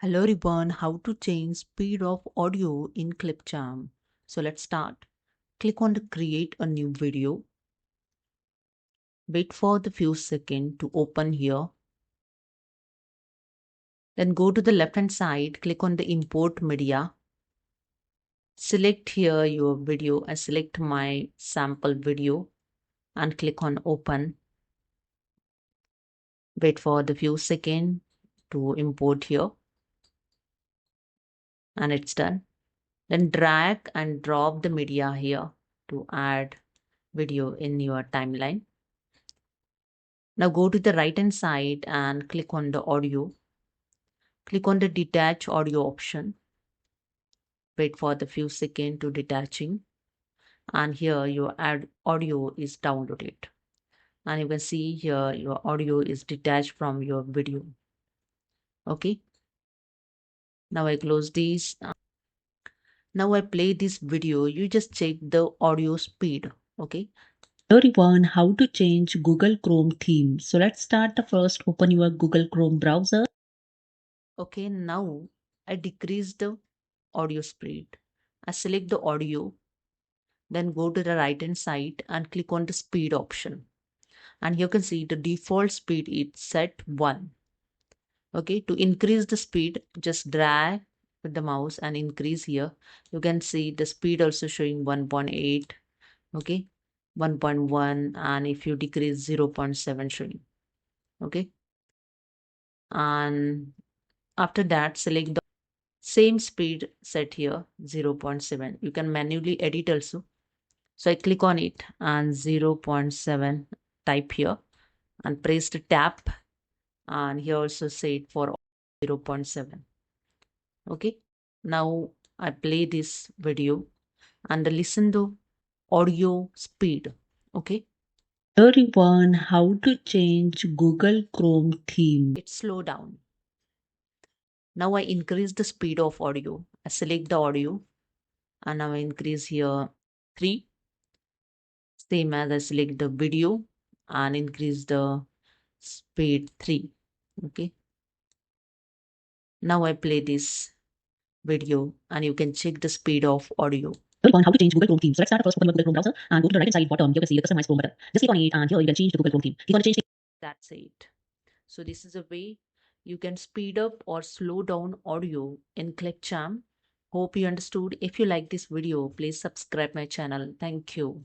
Hello everyone, how to change speed of audio in Clipchamp. So let's start. Click on the create a new video. Wait for the few seconds to open here. Then go to the left hand side, click on the import media. Select here your video. I select my sample video and click on open. Wait for the few seconds to import here. And it's done. Then drag and drop the media here to add video in your timeline. Now go to the right hand side and click on the audio. Click on the detach audio option. Wait for the few seconds to detaching. And here your audio is downloaded. And you can see here your audio is detached from your video. Okay. Now I close this. Now I play this video. You just check the audio speed. Okay. Everyone, how to change Google Chrome theme. So let's start. The first, open your Google Chrome browser. Okay, now I decrease the audio speed. I select the audio, then go to the right hand side and click on the speed option. And you can see the default speed is set 1. Okay, to increase the speed, just drag with the mouse and increase here. You can see the speed also showing 1.8. Okay, 1.1, and if you decrease 0.7 showing. Okay, and after that select the same speed set here 0.7. You can manually edit also. So I click on it and 0.7 type here and press the tab, and here also set for 0.7. Okay, now I play this video and listen to audio speed. Okay, everyone, how to change Google Chrome theme. It slow down. Now I increase the speed of audio. I select the audio and now I increase here 3. Same as I select the video and increase the speed 3. Okay. Now I play this video and you can check the speed of audio. On how to change Google Chrome theme. So let's start first, open your Google Chrome browser and go to the right hand side bottom. You can see the customize Chrome button. Just click on it and here you can change the Google Chrome theme. You're going to change it. That's it. So this is a way you can speed up or slow down audio in Clipchamp. Hope you understood. If you like this video, please subscribe my channel. Thank you.